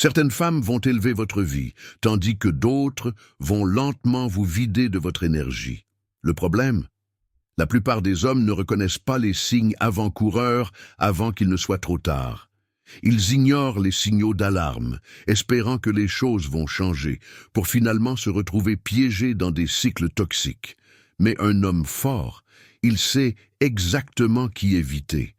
Certaines femmes vont élever votre vie, tandis que d'autres vont lentement vous vider de votre énergie. Le problème? La plupart des hommes ne reconnaissent pas les signes avant-coureurs avant qu'il ne soit trop tard. Ils ignorent les signaux d'alarme, espérant que les choses vont changer, pour finalement se retrouver piégés dans des cycles toxiques. Mais un homme fort, il sait exactement qui éviter.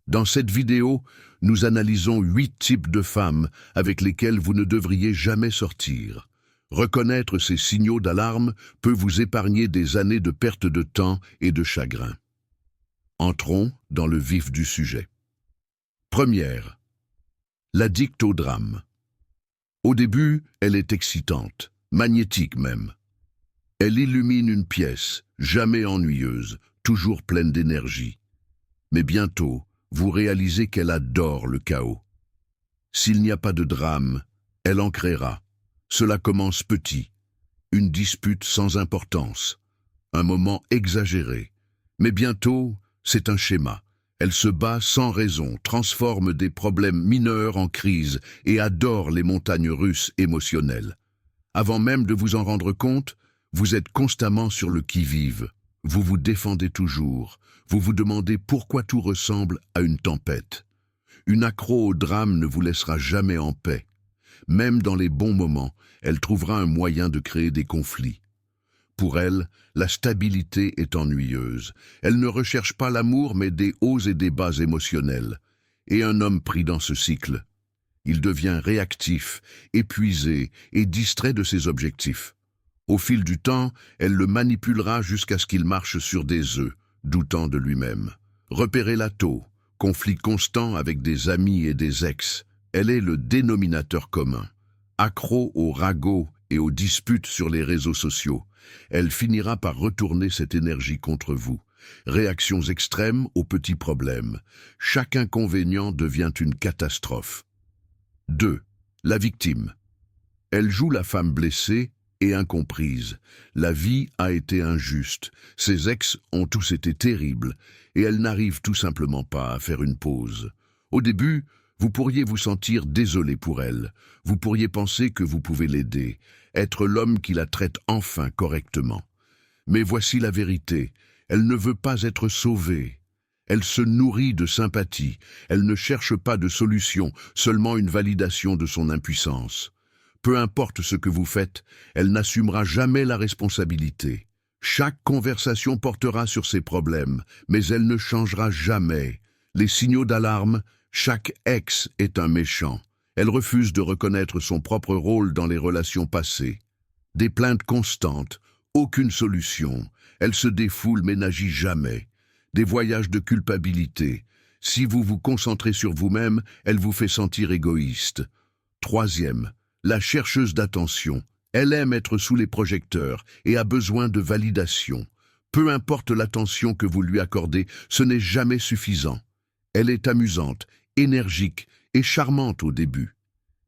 Dans cette vidéo, nous analysons 8 types de femmes avec lesquelles vous ne devriez jamais sortir. Reconnaître ces signaux d'alarme peut vous épargner des années de perte de temps et de chagrin. Entrons dans le vif du sujet. Première, l'addict au drame. Au début, elle est excitante, magnétique même. Elle illumine une pièce, jamais ennuyeuse, toujours pleine d'énergie. Mais bientôt, vous réalisez qu'elle adore le chaos. S'il n'y a pas de drame, elle en créera. Cela commence petit, une dispute sans importance, un moment exagéré. Mais bientôt, c'est un schéma. Elle se bat sans raison, transforme des problèmes mineurs en crise et adore les montagnes russes émotionnelles. Avant même de vous en rendre compte, vous êtes constamment sur le qui-vive. Vous vous défendez toujours. Vous vous demandez pourquoi tout ressemble à une tempête. Une accro au drame ne vous laissera jamais en paix. Même dans les bons moments, elle trouvera un moyen de créer des conflits. Pour elle, la stabilité est ennuyeuse. Elle ne recherche pas l'amour mais des hauts et des bas émotionnels. Et un homme pris dans ce cycle, il devient réactif, épuisé et distrait de ses objectifs. Au fil du temps, elle le manipulera jusqu'à ce qu'il marche sur des œufs, doutant de lui-même. Repérez-la tôt, conflit constant avec des amis et des ex. Elle est le dénominateur commun. Accro aux ragots et aux disputes sur les réseaux sociaux, elle finira par retourner cette énergie contre vous. Réactions extrêmes aux petits problèmes. Chaque inconvénient devient une catastrophe. 2. La victime. Elle joue la femme blessée et incomprise. La vie a été injuste. Ses ex ont tous été terribles et elle n'arrive tout simplement pas à faire une pause. Au début, vous pourriez vous sentir désolé pour elle. Vous pourriez penser que vous pouvez l'aider, être l'homme qui la traite enfin correctement. Mais voici la vérité. Elle ne veut pas être sauvée. Elle se nourrit de sympathie. Elle ne cherche pas de solution, seulement une validation de son impuissance. Peu importe ce que vous faites, elle n'assumera jamais la responsabilité. Chaque conversation portera sur ses problèmes, mais elle ne changera jamais. Les signaux d'alarme, chaque ex est un méchant. Elle refuse de reconnaître son propre rôle dans les relations passées. Des plaintes constantes, aucune solution. Elle se défoule mais n'agit jamais. Des voyages de culpabilité. Si vous vous concentrez sur vous-même, elle vous fait sentir égoïste. Troisième, la chercheuse d'attention. Elle aime être sous les projecteurs et a besoin de validation. Peu importe l'attention que vous lui accordez, ce n'est jamais suffisant. Elle est amusante, énergique et charmante au début.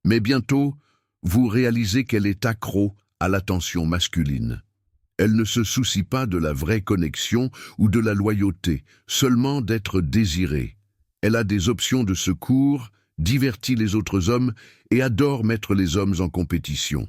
Mais bientôt, vous réalisez qu'elle est accro à l'attention masculine. Elle ne se soucie pas de la vraie connexion ou de la loyauté, seulement d'être désirée. Elle a des options de secours, divertit les autres hommes et adore mettre les hommes en compétition.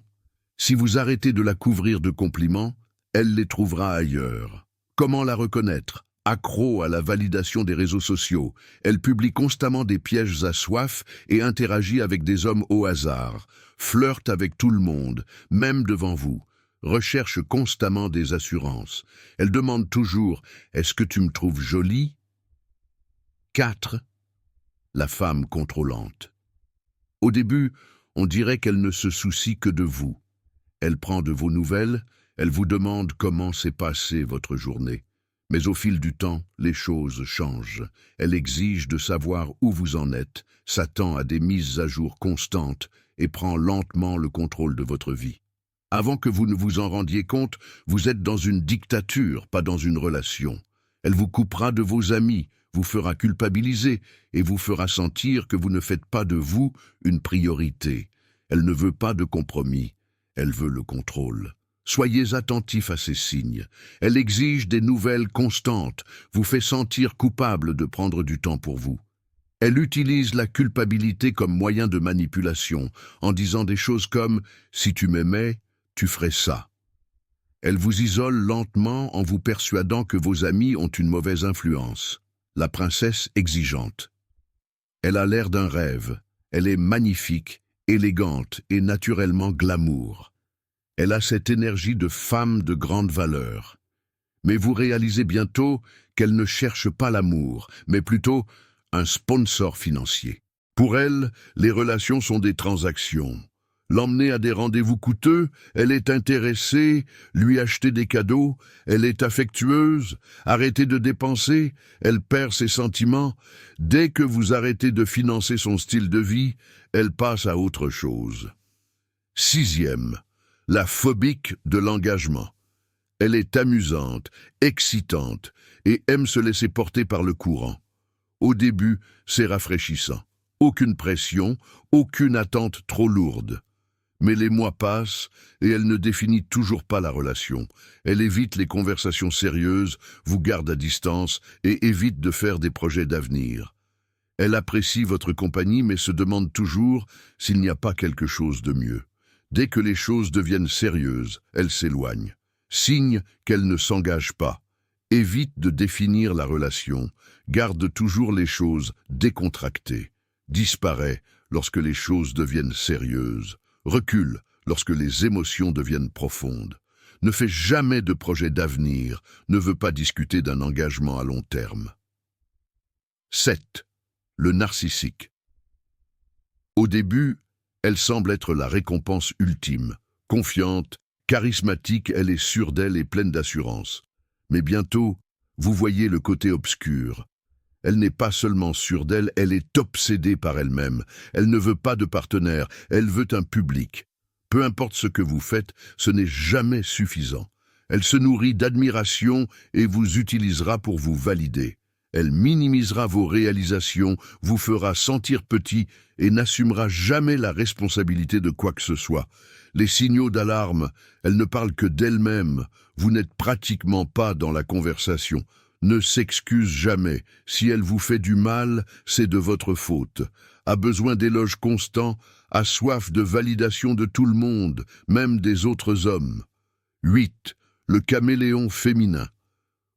Si vous arrêtez de la couvrir de compliments, elle les trouvera ailleurs. Comment la reconnaître? Accro à la validation des réseaux sociaux, elle publie constamment des pièges à soif et interagit avec des hommes au hasard, flirte avec tout le monde, même devant vous, recherche constamment des assurances. Elle demande toujours « Est-ce que tu me trouves jolie ?» 4. La femme contrôlante. Au début, on dirait qu'elle ne se soucie que de vous. Elle prend de vos nouvelles, elle vous demande comment s'est passée votre journée. Mais au fil du temps, les choses changent. Elle exige de savoir où vous en êtes, s'attend à des mises à jour constantes et prend lentement le contrôle de votre vie. Avant que vous ne vous en rendiez compte, vous êtes dans une dictature, pas dans une relation. Elle vous coupera de vos amis, vous fera culpabiliser et vous fera sentir que vous ne faites pas de vous une priorité. Elle ne veut pas de compromis, elle veut le contrôle. Soyez attentifs à ces signes. Elle exige des nouvelles constantes, vous fait sentir coupable de prendre du temps pour vous. Elle utilise la culpabilité comme moyen de manipulation, en disant des choses comme « si tu m'aimais, tu ferais ça ». Elle vous isole lentement en vous persuadant que vos amis ont une mauvaise influence. La princesse exigeante. Elle a l'air d'un rêve. Elle est magnifique, élégante et naturellement glamour. Elle a cette énergie de femme de grande valeur. Mais vous réalisez bientôt qu'elle ne cherche pas l'amour, mais plutôt un sponsor financier. Pour elle, les relations sont des transactions. L'emmener à des rendez-vous coûteux, elle est intéressée, lui acheter des cadeaux, elle est affectueuse, arrêtez de dépenser, elle perd ses sentiments. Dès que vous arrêtez de financer son style de vie, elle passe à autre chose. 6e, la phobique de l'engagement. Elle est amusante, excitante et aime se laisser porter par le courant. Au début, c'est rafraîchissant. Aucune pression, aucune attente trop lourde. Mais les mois passent et elle ne définit toujours pas la relation. Elle évite les conversations sérieuses, vous garde à distance et évite de faire des projets d'avenir. Elle apprécie votre compagnie mais se demande toujours s'il n'y a pas quelque chose de mieux. Dès que les choses deviennent sérieuses, elle s'éloigne. Signe qu'elle ne s'engage pas. Évite de définir la relation. Garde toujours les choses décontractées. Disparaît lorsque les choses deviennent sérieuses. Recule lorsque les émotions deviennent profondes. Ne fait jamais de projet d'avenir, ne veut pas discuter d'un engagement à long terme. 7. Le narcissique. Au début, elle semble être la récompense ultime. Confiante, charismatique, elle est sûre d'elle et pleine d'assurance. Mais bientôt, vous voyez le côté obscur. Elle n'est pas seulement sûre d'elle, elle est obsédée par elle-même. Elle ne veut pas de partenaire, elle veut un public. Peu importe ce que vous faites, ce n'est jamais suffisant. Elle se nourrit d'admiration et vous utilisera pour vous valider. Elle minimisera vos réalisations, vous fera sentir petit et n'assumera jamais la responsabilité de quoi que ce soit. Les signaux d'alarme, elle ne parle que d'elle-même. Vous n'êtes pratiquement pas dans la conversation. Ne s'excuse jamais. Si elle vous fait du mal, c'est de votre faute. A besoin d'éloges constants, a soif de validation de tout le monde, même des autres hommes. 8. Le caméléon féminin.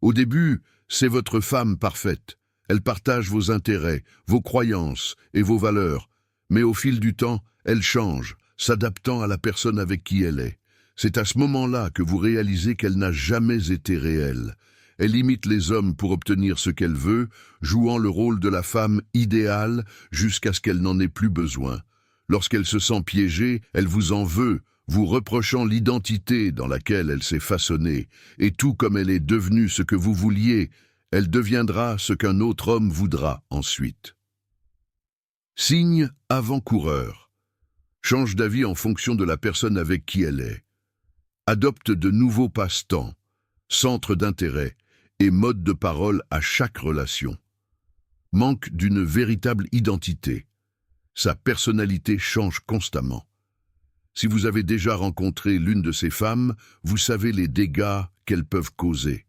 Au début, c'est votre femme parfaite. Elle partage vos intérêts, vos croyances et vos valeurs. Mais au fil du temps, elle change, s'adaptant à la personne avec qui elle est. C'est à ce moment-là que vous réalisez qu'elle n'a jamais été réelle. Elle imite les hommes pour obtenir ce qu'elle veut, jouant le rôle de la femme idéale jusqu'à ce qu'elle n'en ait plus besoin. Lorsqu'elle se sent piégée, elle vous en veut, vous reprochant l'identité dans laquelle elle s'est façonnée. Et tout comme elle est devenue ce que vous vouliez, elle deviendra ce qu'un autre homme voudra ensuite. Signe avant-coureur. Change d'avis en fonction de la personne avec qui elle est. Adopte de nouveaux passe-temps, centres d'intérêt et modes de parole à chaque relation. Manque d'une véritable identité. Sa personnalité change constamment. Si vous avez déjà rencontré l'une de ces femmes, vous savez les dégâts qu'elles peuvent causer.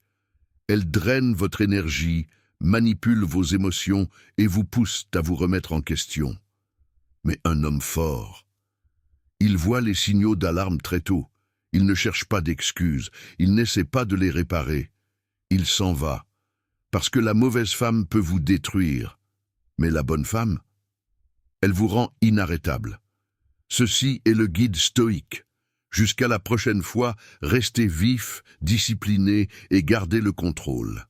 Elles drainent votre énergie, manipulent vos émotions et vous poussent à vous remettre en question. Mais un homme fort, il voit les signaux d'alarme très tôt. Il ne cherche pas d'excuses, il n'essaie pas de les réparer. Il s'en va, parce que la mauvaise femme peut vous détruire. Mais la bonne femme, elle vous rend inarrêtable. Ceci est le guide stoïque. Jusqu'à la prochaine fois, restez vif, discipliné et gardez le contrôle.